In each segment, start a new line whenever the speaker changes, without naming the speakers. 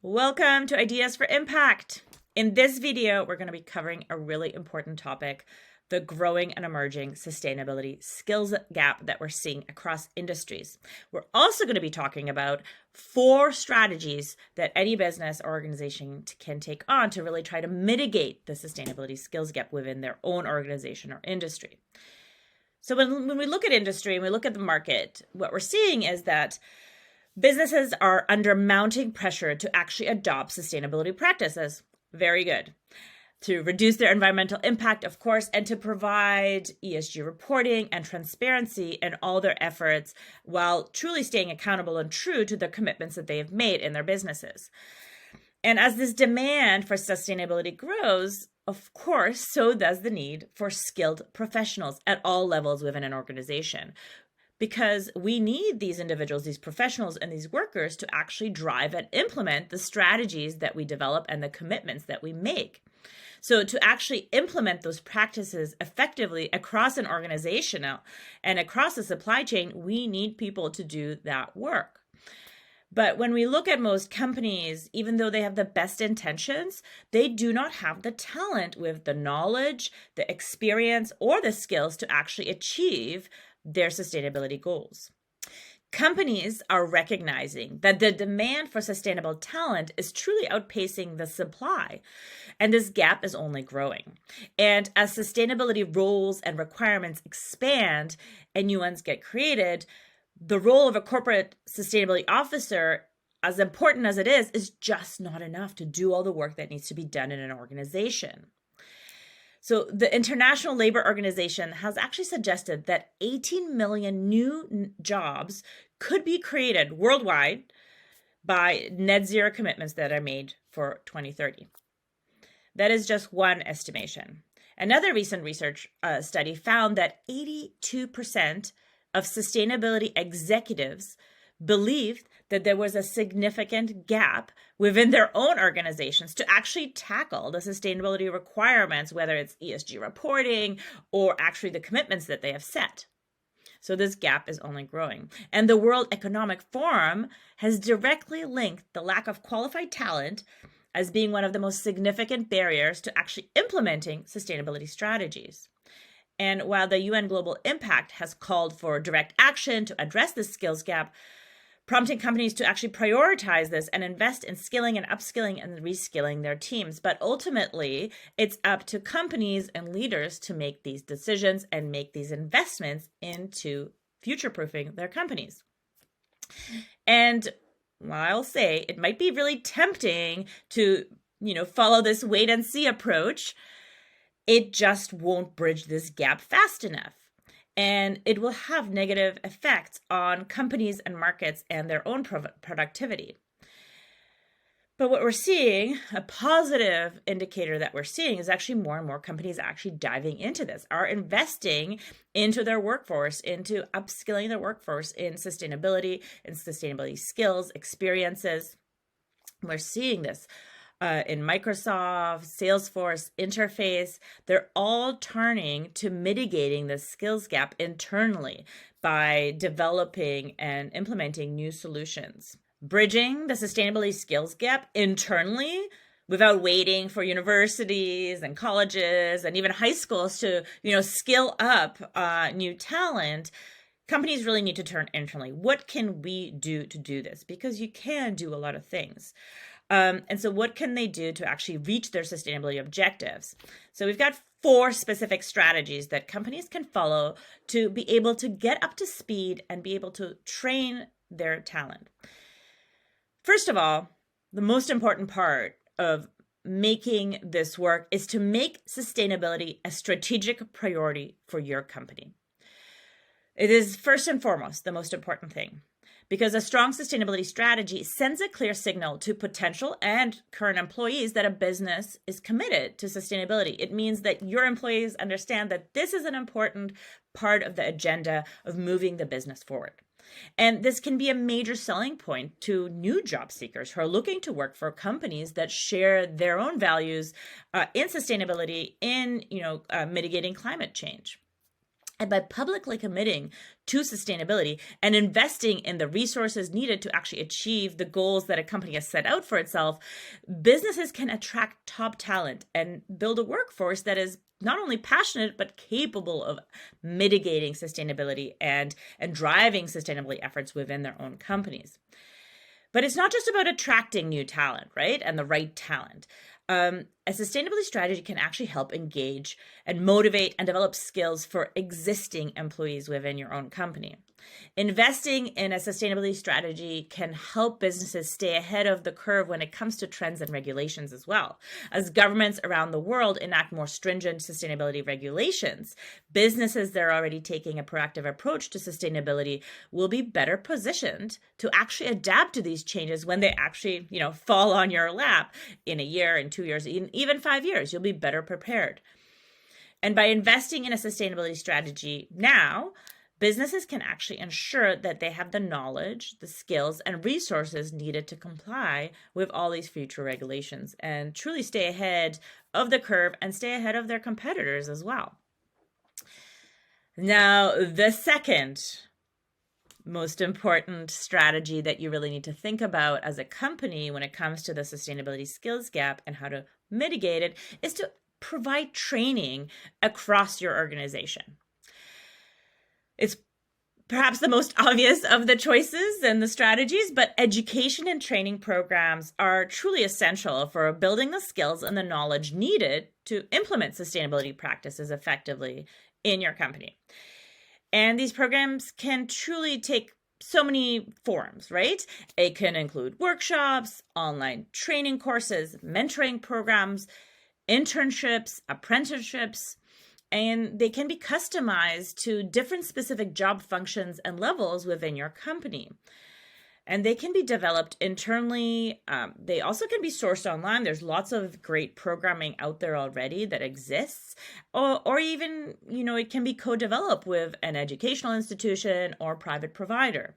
Welcome to Ideas for Impact. In this video, we're going to be covering a really important topic, the growing and emerging sustainability skills gap that we're seeing across industries. We're also going to be talking about 4 strategies that any business or organization can take on to really try to mitigate the sustainability skills gap within their own organization or industry. So when we look at industry and we look at the market, what we're seeing is that businesses are under mounting pressure to actually adopt sustainability practices. Very good. To reduce their environmental impact, of course, and to provide ESG reporting and transparency in all their efforts while truly staying accountable and true to the commitments that they have made in their businesses. And as this demand for sustainability grows, of course, so does the need for skilled professionals at all levels within an organization. Because we need these individuals, these professionals, and these workers to actually drive and implement the strategies that we develop and the commitments that we make. So to actually implement those practices effectively across an organization and across the supply chain, we need people to do that work. But when we look at most companies, even though they have the best intentions, they do not have the talent with the knowledge, the experience, or the skills to actually achieve their sustainability goals. Companies are recognizing that the demand for sustainable talent is truly outpacing the supply, and this gap is only growing. And as sustainability roles and requirements expand and new ones get created, the role of a corporate sustainability officer, as important as it is just not enough to do all the work that needs to be done in an organization. So the International Labour Organization has actually suggested that 18 million new jobs could be created worldwide by net zero commitments that are made for 2030. That is just one estimation. Another recent research study found that 82% of sustainability executives believed that there was a significant gap within their own organizations to actually tackle the sustainability requirements, whether it's ESG reporting or actually the commitments that they have set. So this gap is only growing. And the World Economic Forum has directly linked the lack of qualified talent as being one of the most significant barriers to actually implementing sustainability strategies. And while the UN Global Impact has called for direct action to address this skills gap, prompting companies to actually prioritize this and invest in skilling and upskilling and reskilling their teams. But ultimately, it's up to companies and leaders to make these decisions and make these investments into future-proofing their companies. And while I'll say it might be really tempting to, follow this wait and see approach, it just won't bridge this gap fast enough. And it will have negative effects on companies and markets and their own productivity. But what we're seeing, a positive indicator that we're seeing, is actually more and more companies actually diving into this, are investing into their workforce, into upskilling their workforce in sustainability skills, experiences. We're seeing this. In Microsoft, Salesforce, Interface, they're all turning to mitigating the skills gap internally by developing and implementing new solutions. Bridging the sustainability skills gap internally without waiting for universities and colleges and even high schools to, skill up new talent. Companies really need to turn internally. What can we do to do this? Because you can do a lot of things. And so what can they do to actually reach their sustainability objectives? So we've got 4 specific strategies that companies can follow to be able to get up to speed and be able to train their talent. First of all, the most important part of making this work is to make sustainability a strategic priority for your company. It is first and foremost the most important thing, because a strong sustainability strategy sends a clear signal to potential and current employees that a business is committed to sustainability. It means that your employees understand that this is an important part of the agenda of moving the business forward. And this can be a major selling point to new job seekers who are looking to work for companies that share their own values in sustainability, in mitigating climate change. And by publicly committing to sustainability and investing in the resources needed to actually achieve the goals that a company has set out for itself, businesses can attract top talent and build a workforce that is not only passionate, but capable of mitigating sustainability and driving sustainability efforts within their own companies. But it's not just about attracting new talent, right? And the right talent. A sustainability strategy can actually help engage and motivate and develop skills for existing employees within your own company. Investing in a sustainability strategy can help businesses stay ahead of the curve when it comes to trends and regulations as well. As governments around the world enact more stringent sustainability regulations, businesses that are already taking a proactive approach to sustainability will be better positioned to actually adapt to these changes when they actually, fall on your lap in a year, in 2 years, even 5 years. You'll be better prepared. And by investing in a sustainability strategy now, businesses can actually ensure that they have the knowledge, the skills, and resources needed to comply with all these future regulations and truly stay ahead of the curve and stay ahead of their competitors as well. Now, the second most important strategy that you really need to think about as a company when it comes to the sustainability skills gap and how to mitigate it is to provide training across your organization. It's perhaps the most obvious of the choices and the strategies, but education and training programs are truly essential for building the skills and the knowledge needed to implement sustainability practices effectively in your company. And these programs can truly take so many forms, right? It can include workshops, online training courses, mentoring programs, internships, apprenticeships, and they can be customized to different specific job functions and levels within your company. And they can be developed internally. They also can be sourced online. There's lots of great programming out there already that exists. Or even, it can be co-developed with an educational institution or private provider.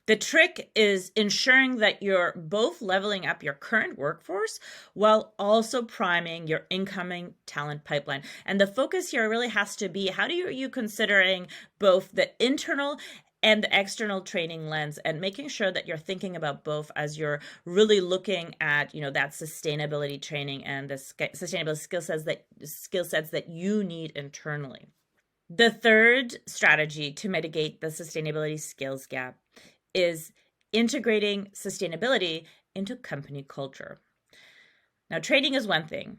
The trick is ensuring that you're both leveling up your current workforce while also priming your incoming talent pipeline. And the focus here really has to be, how are you considering both the internal and the external training lens, and making sure that you're thinking about both as you're really looking at, that sustainability training and the sustainability skill sets that you need internally. The third strategy to mitigate the sustainability skills gap is integrating sustainability into company culture. Now, training is one thing,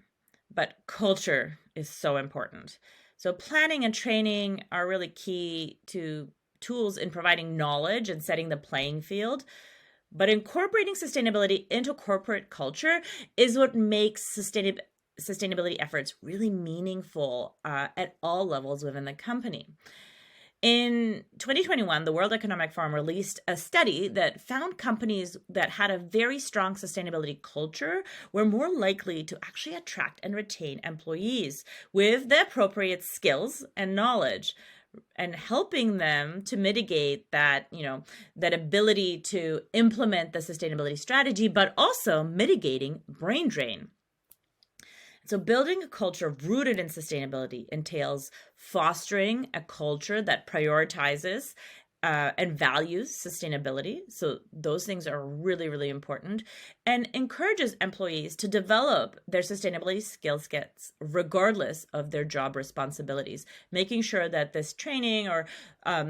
but culture is so important. So planning and training are really key to tools in providing knowledge and setting the playing field. But incorporating sustainability into corporate culture is what makes sustainability efforts really meaningful at all levels within the company. In 2021, the World Economic Forum released a study that found companies that had a very strong sustainability culture were more likely to actually attract and retain employees with the appropriate skills and knowledge, and helping them to mitigate that, that ability to implement the sustainability strategy, but also mitigating brain drain. So building a culture rooted in sustainability entails fostering a culture that prioritizes and values sustainability. So those things are really, really important, and encourages employees to develop their sustainability skill sets regardless of their job responsibilities, making sure that this training or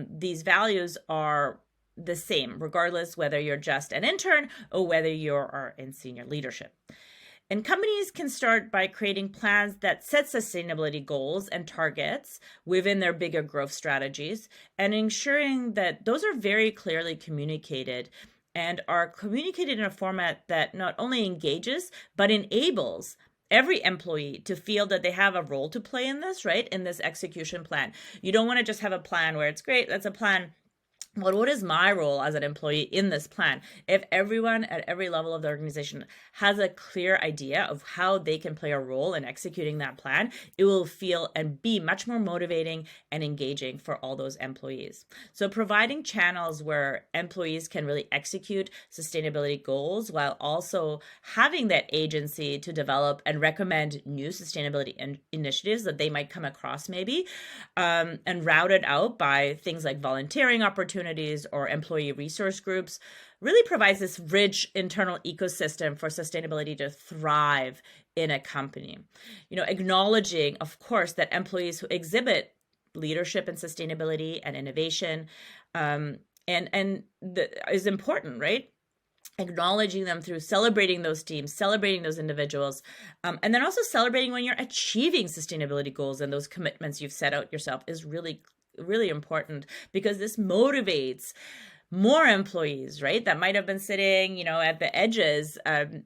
these values are the same, regardless whether you're just an intern or whether you are in senior leadership. And companies can start by creating plans that set sustainability goals and targets within their bigger growth strategies, and ensuring that those are very clearly communicated and are communicated in a format that not only engages, but enables every employee to feel that they have a role to play in this, right? In this execution plan. You don't want to just have a plan where it's great, that's a plan, what is my role as an employee in this plan? If everyone at every level of the organization has a clear idea of how they can play a role in executing that plan, it will feel and be much more motivating and engaging for all those employees. So providing channels where employees can really execute sustainability goals while also having that agency to develop and recommend new sustainability initiatives that they might come across maybe, and routed out by things like volunteering opportunities or employee resource groups, really provides this rich internal ecosystem for sustainability to thrive in a company. Acknowledging, of course, that employees who exhibit leadership and sustainability and innovation is important, right? Acknowledging them through celebrating those teams, celebrating those individuals, and then also celebrating when you're achieving sustainability goals and those commitments you've set out yourself is really, really important, because this motivates more employees, right, that might have been sitting, at the edges,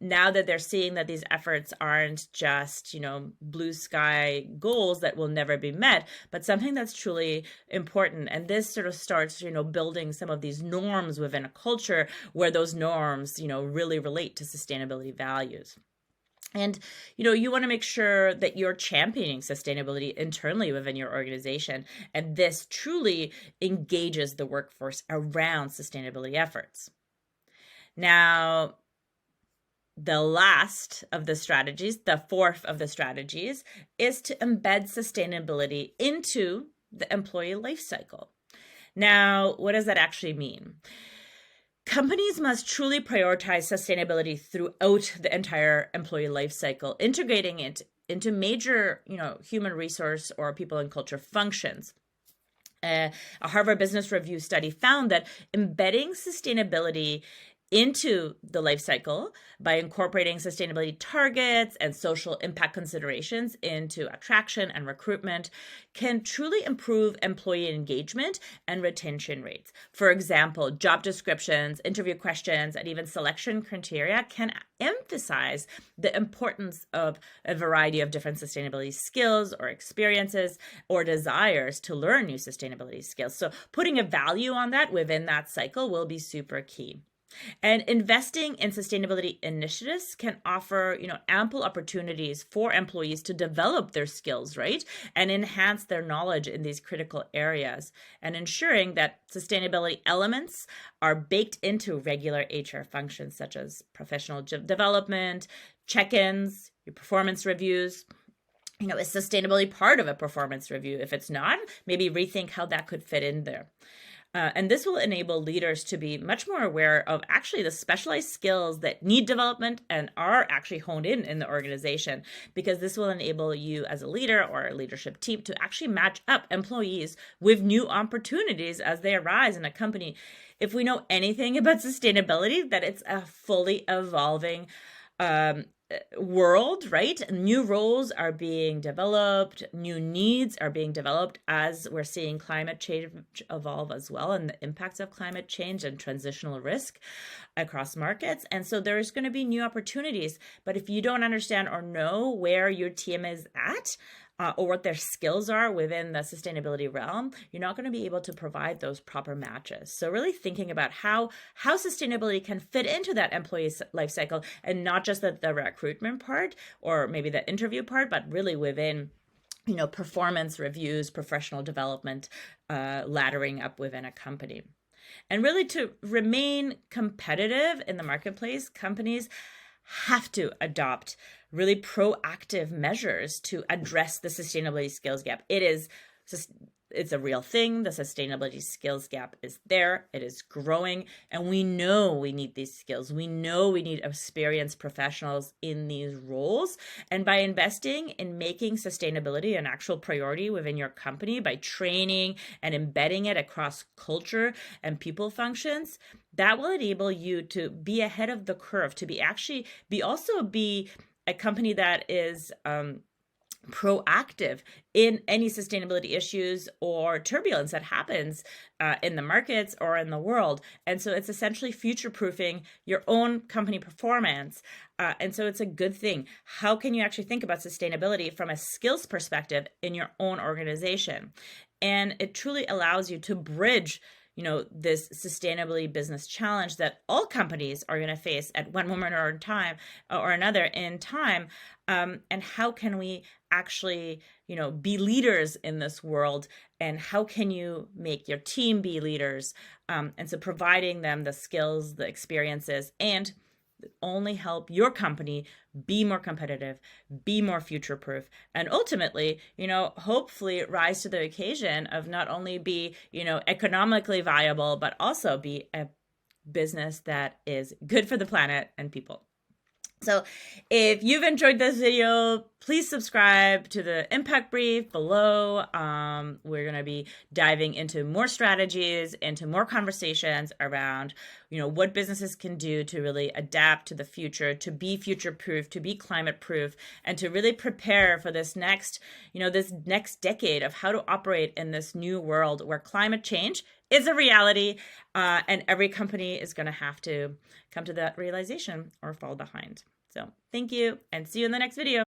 now that they're seeing that these efforts aren't just, blue sky goals that will never be met, but something that's truly important. And this sort of starts, building some of these norms within a culture where those norms, really relate to sustainability values. And, you want to make sure that you're championing sustainability internally within your organization. And this truly engages the workforce around sustainability efforts. Now, the last of the strategies, the fourth of the strategies, is to embed sustainability into the employee life cycle. Now, what does that actually mean? Companies must truly prioritize sustainability throughout the entire employee life cycle, integrating it into major, human resource or people and culture functions. A Harvard Business Review study found that embedding sustainability into the life cycle by incorporating sustainability targets and social impact considerations into attraction and recruitment can truly improve employee engagement and retention rates. For example, job descriptions, interview questions, and even selection criteria can emphasize the importance of a variety of different sustainability skills or experiences or desires to learn new sustainability skills. So putting a value on that within that cycle will be super key. And investing in sustainability initiatives can offer, ample opportunities for employees to develop their skills, right? And enhance their knowledge in these critical areas, and ensuring that sustainability elements are baked into regular HR functions such as professional development, check-ins, your performance reviews. Is sustainability part of a performance review? If it's not, maybe rethink how that could fit in there. And this will enable leaders to be much more aware of actually the specialized skills that need development and are actually honed in the organization, because this will enable you as a leader or a leadership team to actually match up employees with new opportunities as they arise in a company. If we know anything about sustainability, that it's a fully evolving world, right? New roles are being developed, new needs are being developed as we're seeing climate change evolve as well, and the impacts of climate change and transitional risk across markets. And so there's going to be new opportunities. But if you don't understand or know where your team is at, or what their skills are within the sustainability realm, you're not going to be able to provide those proper matches. So really thinking about how sustainability can fit into that employee life cycle, and not just the recruitment part or maybe the interview part, but really within performance reviews, professional development, laddering up within a company. And really, to remain competitive in the marketplace, companies have to adopt really proactive measures to address the sustainability skills gap. It's a real thing. The sustainability skills gap is there. It is growing. And we know we need these skills. We know we need experienced professionals in these roles. And by investing in making sustainability an actual priority within your company, by training and embedding it across culture and people functions, that will enable you to be ahead of the curve, to be a company that is proactive in any sustainability issues or turbulence that happens in the markets or in the world. And so it's essentially future-proofing your own company performance. And so it's a good thing. How can you actually think about sustainability from a skills perspective in your own organization? And it truly allows you to bridge this sustainability business challenge that all companies are going to face at one moment or another in time. And how can we actually, be leaders in this world? And how can you make your team be leaders? And so providing them the skills, the experiences, and only help your company be more competitive, be more future-proof, and ultimately, hopefully rise to the occasion of not only be, economically viable, but also be a business that is good for the planet and people. So if you've enjoyed this video, please subscribe to the Impact Brief below. We're going to be diving into more strategies, into more conversations around, what businesses can do to really adapt to the future, to be future-proof, to be climate-proof, and to really prepare for this next decade of how to operate in this new world where climate change is a reality, and every company is going to have to come to that realization or fall behind. So thank you, and see you in the next video.